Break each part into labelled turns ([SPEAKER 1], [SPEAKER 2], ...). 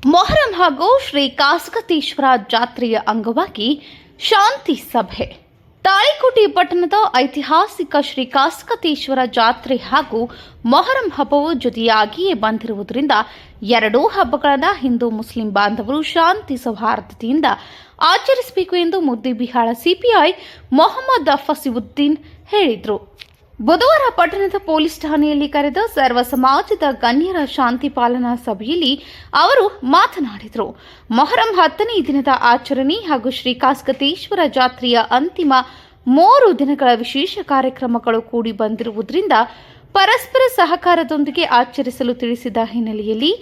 [SPEAKER 1] ಮೊಹರಂ ಹಾಗೂ ಶ್ರೀ ಕಾಸಗತೇಶ್ವರ ಜಾತ್ರೆಯ ಅಂಗವಾಗಿ ಶಾಂತಿ ಸಭೆ. ತಾಳಿಕೋಟೆ ಪಟ್ಟಣದ ಐತಿಹಾಸಿಕ ಶ್ರೀ ಕಾಸಗತೇಶ್ವರ ಜಾತ್ರೆ ಹಾಗೂ ಮೊಹರಂ ಹಬ್ಬವು ಜೊತೆಯಾಗಿಯೇ ಬಂದಿರುವುದರಿಂದ ಎರಡೂ ಹಬ್ಬಗಳನ್ನು ಹಿಂದೂ ಮುಸ್ಲಿಂ ಬಾಂಧವರು ಶಾಂತಿ ಸೌಹಾರ್ದತೆಯಿಂದ ಆಚರಿಸಬೇಕು ಎಂದು ಮುದ್ದೇಬಿಹಾಳ ಸಿಪಿಐ ಮೊಹಮ್ಮದ್ ಫಸೀವುದ್ದೀನ್ ಹೇಳಿದರು. ಬುಧವಾರ ಪಟ್ಟಣದ ಪೊಲೀಸ್ ಠಾಣೆಯಲ್ಲಿ ಕರೆದ ಸರ್ವ ಸಮಾಜದ ಗಣ್ಯರ ಶಾಂತಿ ಪಾಲನಾ ಸಭೆಯಲ್ಲಿ ಅವರು ಮಾತನಾಡಿದರು. ಮೊಹರಂ 10ನೇ ದಿನದ ಆಚರಣೆ ಹಾಗೂ ಶ್ರೀ ಕಾಸಗತೇಶ್ವರ ಜಾತ್ರೆಯ ಅಂತಿಮ 3 ದಿನಗಳ ವಿಶೇಷ ಕಾರ್ಯಕ್ರಮಗಳು ಕೂಡಿ ಬಂದಿರುವುದರಿಂದ ಪರಸ್ಪರ ಸಹಕಾರದೊಂದಿಗೆ ಆಚರಿಸಲು ತಿಳಿಸಿದ ಹಿನ್ನೆಲೆಯಲ್ಲಿ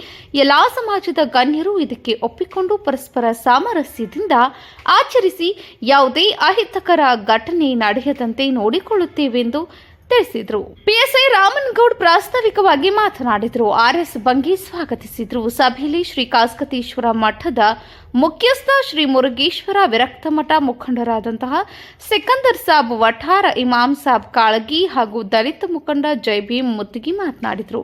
[SPEAKER 1] ಎಲ್ಲಾ ಸಮಾಜದ ಗಣ್ಯರು ಇದಕ್ಕೆ ಒಪ್ಪಿಕೊಂಡು ಪರಸ್ಪರ ಸಾಮರಸ್ಯದಿಂದ ಆಚರಿಸಿ ಯಾವುದೇ ಅಹಿತಕರ ಘಟನೆ ನಡೆಯದಂತೆ ನೋಡಿಕೊಳ್ಳುತ್ತೇವೆಂದು ತಿಳಿಸಿದರು. ಪಿಎಸ್ಐ ರಾಮನಗೌಡ್ ಪ್ರಾಸ್ತಾವಿಕವಾಗಿ ಮಾತನಾಡಿದರು. ಆರ್ಎಸ್ ಬಂಗಿ ಸ್ವಾಗತಿಸಿದರು. ಸಭೆಯಲ್ಲಿ ಶ್ರೀ ಕಾಸಗತೇಶ್ವರ ಮಠದ ಮುಖ್ಯಸ್ಥ ಶ್ರೀ ಮುರುಗೇಶ್ವರ ವಿರಕ್ತ ಮಠ ಮುಖಂಡರಾದಂತಹ ಸಿಕಂದರ್ ಸಾಬ್ ವಠಾರ, ಇಮಾಮ್ ಸಾಬ್ ಕಾಳಗಿ ಹಾಗೂ ದಲಿತ ಮುಖಂಡ ಜೈಭೀಮ್ ಮುತ್ತಿಗಿ ಮಾತನಾಡಿದರು.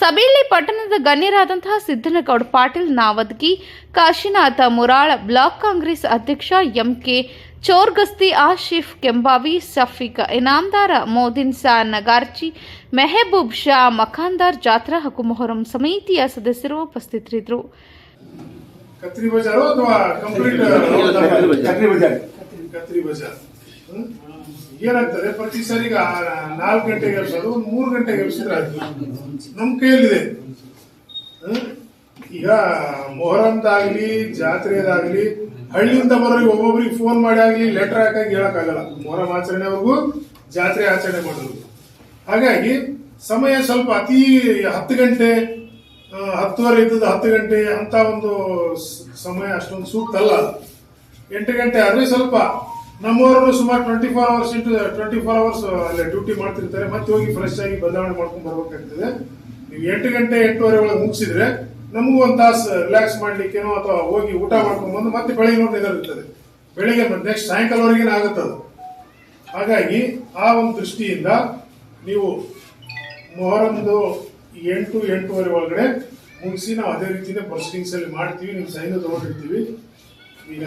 [SPEAKER 1] ಸಭೆಯಲ್ಲಿ ಪಟ್ಟಣದ ಗಣ್ಯರಾದಂತಹ ಸಿದ್ದನಗೌಡ ಪಾಟೀಲ್ ನಾವದ್ಗಿ, ಕಾಶಿನಾಥ ಮುರಾಳ, ಬ್ಲಾಕ್ ಕಾಂಗ್ರೆಸ್ ಅಧ್ಯಕ್ಷ ಎಂಕೆ ಚೋರ್ಗಸ್ತಿ, ಆಶಿಫ್ ಕೆಂಬಾವಿ, ಸಫೀಕ್ ಇನಾಮದಾರ, ಮೋದಿನ್ ಸಾ ನಗಾರ್ಚಿ, ಮೆಹಬೂಬ್ ಶಾ ಮಖಾಂದಾರ್, ಜಾತ್ರಾ ಹಾಗೂ ಮೊಹರಂ ಸಮಿತಿಯ ಸದಸ್ಯರು ಉಪಸ್ಥಿತರಿದ್ದರು.
[SPEAKER 2] ಏನಾಗ್ತದೆ, ಪ್ರತಿ ಸರಿಗೆ 4 ಗಂಟೆಗೆ ಎಬ್ಸೋದು, 3 ಗಂಟೆಗೆ ಎಬ್ಸಿದ್ರೆ ನಮ್ಮ ಕೈಯಲ್ಲಿದೆ. ಈಗ ಮೊಹರಂದಾಗ್ಲಿ ಜಾತ್ರೆದಾಗ್ಲಿ ಹಳ್ಳಿಯಿಂದ ಬರೋರಿಗೆ ಒಬ್ಬೊಬ್ರಿಗೆ ಫೋನ್ ಮಾಡಿ ಆಗ್ಲಿ ಲೆಟರ್ ಹಾಕಿ ಹೇಳಕ್ಕಾಗಲ್ಲ. ಮೊಹರಂ ಆಚರಣೆವರೆಗೂ ಜಾತ್ರೆ ಆಚರಣೆ ಮಾಡೋದು. ಹಾಗಾಗಿ ಸಮಯ ಸ್ವಲ್ಪ ಅತಿ 10 ಗಂಟೆ 10:30 ಇದ್ದದ್ದು 10 ಗಂಟೆ ಅಂತ ಒಂದು ಸಮಯ ಅಷ್ಟೊಂದು ಸೂಕ್ತ ಅಲ್ಲ. 8 ಗಂಟೆ ಆದ್ರೆ ಸ್ವಲ್ಪ ನಮ್ಮವರು ಸುಮಾರು 24 ಅವರ್ಸ್ ಅಲ್ಲೇ ಡ್ಯೂಟಿ ಮಾಡ್ತಿರ್ತಾರೆ. ಮತ್ತೆ ಹೋಗಿ ಫ್ರೆಶ್ ಆಗಿ ಬದಲಾವಣೆ ಮಾಡ್ಕೊಂಡು ಬರ್ಬೇಕಾಗ್ತದೆ. ನೀವು 8 ಗಂಟೆ 8:30 ಒಳಗೆ ಮುಗಿಸಿದ್ರೆ ನಮಗೂ ಒಂದು ತಾಸು ರಿಲ್ಯಾಕ್ಸ್ ಮಾಡ್ಲಿಕ್ಕೇನೋ ಅಥವಾ ಹೋಗಿ ಊಟ ಮಾಡ್ಕೊಂಡು ಬಂದು ಮತ್ತೆ ಬೆಳಿಗ್ಗೆ ನಿಲ್ಲಿರ್ತದೆ. ಬೆಳಿಗ್ಗೆ ಮತ್ತೆ ನೆಕ್ಸ್ಟ್ ಸಾಯಂಕಾಲವರೆಗೇನೆ ಆಗುತ್ತದು. ಹಾಗಾಗಿ ಆ ಒಂದು ದೃಷ್ಟಿಯಿಂದ ನೀವು ಮೊಹರಂದು 8-8:30 ಒಳಗಡೆ ಮುಗಿಸಿ ನಾವು ಅದೇ ರೀತಿನೇ ಪ್ರೊಸೀಡಿಂಗ್ಸ್ ಅಲ್ಲಿ ಮಾಡ್ತೀವಿ. ನಿಮ್ಮ ಸೈನ್ ತಗೊಂಡಿರ್ತೀವಿ. ಈಗ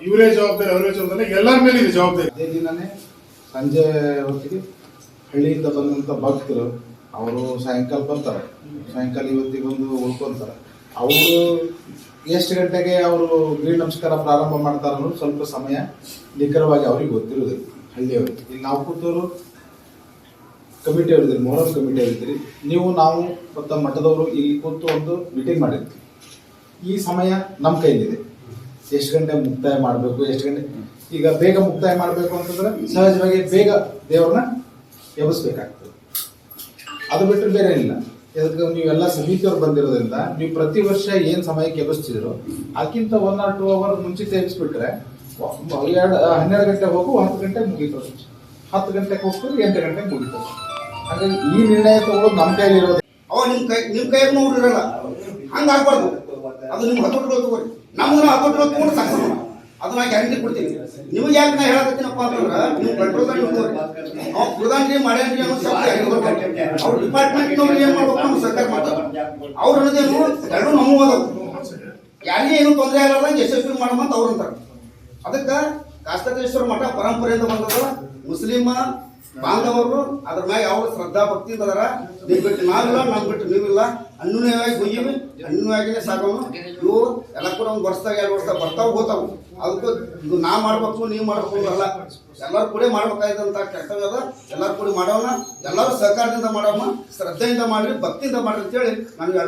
[SPEAKER 2] ಇವರೇ ಜವಾಬ್ದಾರಿ, ಅವರೇ ಜವಾಬ್ದಾರಿ, ಎಲ್ಲರ ಮೇಲೆ ಇದೆ ಜವಾಬ್ದಾರಿ.
[SPEAKER 3] ಅದೇ ದಿನನೇ ಸಂಜೆ ಹೊತ್ತಿಗೆ ಹಳ್ಳಿಯಿಂದ ಬಂದಂತ ಭಕ್ತರು ಅವರು ಸಾಯಂಕಾಲ ಬರ್ತಾರೆ. ಸಾಯಂಕಾಲ ಇವತ್ತಿಗೆ ಬಂದು ಉಳ್ಕೊಂತಾರೆ. ಅವರು ಎಷ್ಟು ಗಂಟೆಗೆ ಅವರು ಬೀಳ್ ನಮಸ್ಕಾರ ಪ್ರಾರಂಭ ಮಾಡ್ತಾರೆ ಅನ್ನೋದು ಸ್ವಲ್ಪ ಸಮಯ ನಿಖರವಾಗಿ ಅವ್ರಿಗೆ ಗೊತ್ತಿರೋದಿಲ್ಲ ಹಳ್ಳಿಯವ್ರಿಗೆ. ಇಲ್ಲಿ ನಾವು ಕೂತವರು ಕಮಿಟಿ ಅವರಿದ್ದೀರಿ, ಮೊಹರಂ ಕಮಿಟಿ ಅವರಿದ್ದೀರಿ. ನಾವು ಮತ್ತು ಮಠದವರು ಇಲ್ಲಿ ಕೂತು ಒಂದು ಮೀಟಿಂಗ್ ಮಾಡಿರ್ತೀವಿ. ಈ ಸಮಯ ನಮ್ಮ ಕೈಲಿದೆ. ಎಷ್ಟು ಗಂಟೆ ಮುಕ್ತಾಯ ಮಾಡಬೇಕು, ಎಷ್ಟು ಗಂಟೆ. ಈಗ ಬೇಗ ಮುಕ್ತಾಯ ಮಾಡಬೇಕು ಅಂತಂದ್ರೆ ಸಹಜವಾಗಿ ಬೇಗ ದೇವ್ರನ್ನ ಎಬ್ಬಿಸ್ಬೇಕಾಗ್ತದೆ. ಅದು ಬಿಟ್ಟರೆ ಬೇರೆ ಇಲ್ಲ. ಇದಕ್ಕೆ ನೀವೆಲ್ಲ ಸಮಿತಿಯವ್ರು ಬಂದಿರೋದ್ರಿಂದ ನೀವು ಪ್ರತಿ ವರ್ಷ ಏನು ಸಮಯಕ್ಕೆ ಎಬ್ಬಿಸ್ತಿದ್ರು ಅದಕ್ಕಿಂತ 1 or 2 hours ಮುಂಚಿತ ಎಬ್ಬಿಸ್ಬಿಟ್ರೆ 12 ಗಂಟೆ ಹೋಗು 10 ಗಂಟೆಗೆ ಮುಗೀತದೆ. 10 ಗಂಟೆಗೆ ಹೋಗ್ತಾರೆ 8 ಗಂಟೆಗೆ ಮುಗೀತದೆ. ಹಾಗಾಗಿ ಈ ನಿರ್ಣಯ ತಗೊಳ್ಳೋದು ನಮ್ಮ ಕೈಲಿ ಇರೋದು.
[SPEAKER 4] ನಿಮ್ಮ ಕೈಯಾಗ ನೋಡಿರಲ್ಲ, ಹಂಗೆ ಆಗ್ಬಾರ್ದು. ಅದು ನಿಮ್ಮ ಹತೋಟಿಗಳು ತಗೋರಿ. ನಮ್ಗೆ ಹತೋಟಿಗಳು ತಗೊಂಡು ಸಕ್ಸಸ್ ಅದು ನಾ ಗ್ಯಾರಂಟಿ ಕೊಡ್ತೀನಿ. ನಿಮ್ಗೆ ಯಾಕೆ ನಾ ಹೇಳಕತ್ತೀನಪ್ಪ ಅಂತಂದ್ರೆ ನೀವು ಕಂಟ್ರೋಲ್ದಾಗ ನಾವು ಪ್ರಧಾನಿ ಮಾಡ್ಯಾನ್ರಿ ಅನ್ನೋ ಅವ್ರ ಡಿಪಾರ್ಟ್ಮೆಂಟ್ನವ್ರು ಏನ್ ಮಾಡ್ಬೇಕು, ನಮ್ಮ ಸರ್ಕಾರ ಮಾಡ್ತಾರೆ. ಅವ್ರು ಅನ್ನೋದೇನು ಎರಡು ನಮ್ಮೂ ಅದಾವು. ಯಾರಿಗೆ ಏನು ತೊಂದರೆ ಆಗಲ್ಲ ಯಶಸ್ವಿ ಮಾಡಮಂತ ಅವ್ರು ಅಂತಾರೆ. ಅದಕ್ಕೆ ಕಾಸಗತೇಶ್ವರ ಮಠ ಪರಂಪರೆಯಿಂದ ಬಂದದ. ಮುಸ್ಲಿಮ ಬಾಂಧವರು ಅದ್ರ ಮ್ಯಾಗ ಯಾವ ಶ್ರದ್ಧಾ ಭಕ್ತಿಯಿಂದ ಅದರ. ನೀವು ಬಿಟ್ಟು ನಾವಿಲ್ಲ, ನಮ್ ಬಿಟ್ಟು ನೀವಿಲ್ಲ. ಅನ್ಯೂನ್ಯವಾಗಿ ಹೋಗಿವಿ, ಅನ್ಯೂನ್ಯವಾಗಿನೇ ಸಾಗೋಣ. ಇವು ಎಲ್ಲ ಕೂಡ ಒಂದು ವರ್ಷದಾಗ 2 ವರ್ಷ ಬರ್ತಾವು ಹೋತಾವು. ಅದಕ್ಕೆ ಇದು ನಾ ಮಾಡ್ಬೇಕು ನೀವು ಮಾಡ್ಬೇಕು ಅಲ್ಲ, ಎಲ್ಲರೂ ಕೂಡ ಮಾಡ್ಬೇಕಾದಂತ ಕರ್ತವ್ಯ ಅದ. ಎಲ್ಲರೂ ಕೂಡ ಮಾಡೋಣ, ಎಲ್ಲರೂ ಸಹಕಾರದಿಂದ ಮಾಡೋಣ, ಶ್ರದ್ಧೆಯಿಂದ ಮಾಡ್ರಿ, ಭಕ್ತಿಯಿಂದ ಮಾಡ್ರಿ ಅಂತೇಳಿ ನನಗೆ